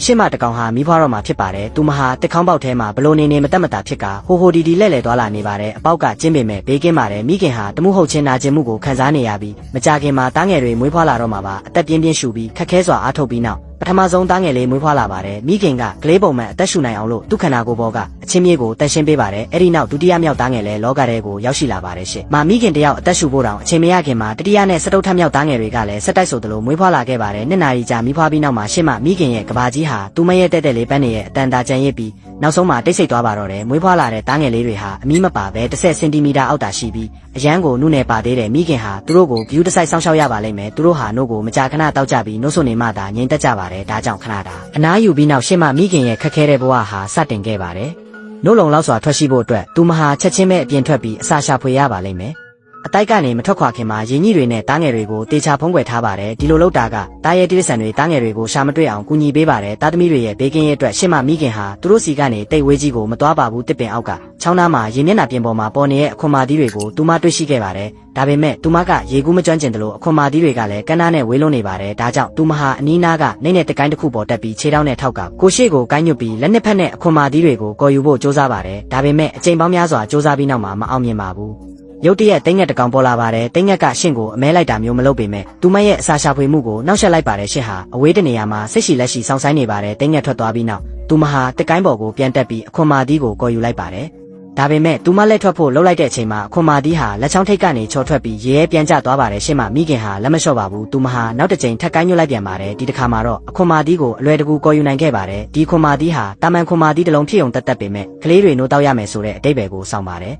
ရှစ်မတကောင်ဟာမိဖွားတော့မှာဖြစ်ပါတယ်သူမဟာတစ်ခေါင်းပေါက်ထဲမှာဘလို့နေမတက်မတာဖြစ်ကဟိုဒီဒီလဲလဲသွားလာနေပါတယ်အပေါက်ကကျင်းပေမဲ့ဘေးကင်းပါတယ်မိခင်ဟာတမှုဟုတ်ချင်းနာကျင်မှုကိုခံစားနေရပြီးမကြခင်မှာတားငယ်တွေမွေးဖွားလာတော့မှာပါအသက်ပြင်းပြင်းရှူပြီးခက်ခဲစွာအားထုတ်ပြီးနောက်ပထမဆုံးတားငယ်လေးမွေးဖွားလာပါတယ်မိခင်ကကလေးပုံမှန်အသက်ရှူနိုင်အောင်လို့သူ့ခန္ဓာကိုယ်ပေါ်ကအချင်းမြေကိုတန်ရှင်းပေးပါတယ်အဲ့ဒီနောက်ဒုတိယမြောက်တားငယ်လေးလောကထဲကိုရောက်ရှိလာပါတယ်ရှင့်မာမိခင်တယောက်အသက်ရှူဖို့တောင်အချိန်မရခင်မှာတတိယနဲ့စတုထမြောက်တားငယ်တွေကလည်းဆက်တိုက်ဆိုသလိုမွေးဖွားလာခဲ့ပါတယ်နှစ်နာရီကြာမိဖွားပြီးနောက်မှာရှင့်မမိခင်ရဲ့ကဘာကြီးဟာသူမရဲ့တဲ့တဲ့လေးပန်းနေရဲ့အတန်တာကြံရစ်ပြီးနောက်ဆုံးမှာတိတ်ဆိတ်သွားပါတော့တယ်မွေးဖွားလာတဲ့တားငယ်လေးတွေဟာအမီးမပါပဲ10 စင်တီမီတာအောက်တာရှိပြီးအရန်ကိုနုနယ်ပါသေးတယ်မိခင်ဟာသူတို့ကိုဂယူးတစိုက်စောင့်ရှောက်ရပါလိမ့်မယ်သူတို့ဟာနှုတ်ကိုမကြာခဏတောက်ကြပြီးနှုတ်ဆွနေမှသာငြိမ်သက်ကြပါတယ်ဒါကြောင့်ခဏတာအနားယူပြီးနောက်ရှင့်မမိခင်ရဲ့ခက်ခဲတဲ့ဘဝဟာစတင်ခဲ့ပါတယ်နှုတ်လုံလောက်စွာထွက်ရှိဖို့အတွက်သူမဟာချက်ချင်းပဲအပြင်ထွက်ပြီးအစာရှာဖွေရပါလိမ့်မယ်အတိုက်ကနေမထွက်ခွာခင်မှာရင်းကြီးတွေနဲ့တားငယ်တွေကိုတေချာဖုံးကွယ်ထားပါတယ်ဒီလိုလုပ်တာကတားရဲတိရစ္ဆာန်တွေတားငယ်တွေကိုရှာမတွေ့အောင်ကူညီပေးပါတယ်တားသမီးတွေရဲ့ဘေးကင်းရဲ့အတွက်ရှင့်မမိခင်ဟာသူတို့စီကနေတိတ်ဝေးကြီးကိုမသွားပါဘူးတစ်ပင်အောက်ကချောင်းသားမှာရေမျက်နှာပြင်ပေါ်မှာပေါ်နေတဲ့အခွန်မာသီးတွေကိုသူမတွေ့ရှိခဲ့ပါတယ်ဒါပေမဲ့သူမကရေကူးမကျွမ်းကျင်တယ်လို့အခွန်မာသီးတွေကလည်းကန်းနားနဲ့ဝေးလုံးနေပါတယ်ဒါကြောင့်သူမဟာအနီးနားကနှိမ့်တဲ့တကိုင်းတစ်ခုပေါ်တက်ပြီးခြေထောက်နဲ့ထောက်ကကိုရှိကိုကိုင်းညွတ်ပြီးလက်နှစ်ဖက်နဲ့အခွန်မာသီးတွေကိုကော်ယူဖို့စ조사ပါတယ်ဒါပေမဲ့အချိန်ပေါင်းများစွာစ조사ပြီးနောက်မှာမအောင်မြင်ပါဘူးရုတ်တရက်တိတ်ငက်တကောင်ပေါ်လာပါတယ်တိတ်ငက်ကရှင့်ကိုအမဲလိုက်တာမျိုးမလုပ်ပေမဲ့သူမရဲ့အစာရှာဖွေမှုကိုနှောက်ယှက်လိုက်ပါတယ်ရှင့်ဟာအဝေးတနေရာမှာစိတ်ရှိလက်ရှိစောင့်ဆိုင်နေပါတယ်တိတ်ငက်ထွက်သွားပြီးနောက်သူမဟာတစ်ကိုင်းပေါ်ကိုပြန်တက်ပြီးအခွန်မာသီးကိုကော်ယူလိုက်ပါတယ်ဒါပေမဲ့သူမလက်ထွက်ဖို့လှုပ်လိုက်တဲ့အချိန်မှာအခွန်မာသီးဟာလက်ချောင်းထိပ်ကနေချော်ထွက်ပြီးရေရဲပြန်ကျသွားပါတယ်ရှင့်မမိခင်ဟာလက်မလျှော့ပါဘူးသူမဟာနောက်တစ်ချိန်ထပ်ကိုင်းညွတ်လိုက်ပြန်ပါတယ်ဒီတစ်ခါမှာတော့အခွန်မာသီးကိုအလွယ်တကူကော်ယူနိုင်ခဲ့ပါတယ်ဒီခွန်မာသီးဟာတာမန်ခွန်မာသီးတစ်လုံးဖြစ်ုံတက်ပေမဲ့ကလေးတွေနိုးတောက်ရမယ်ဆိုတဲ့အဓိပ္ပာယ်ကိုစောင့်ပါတယ်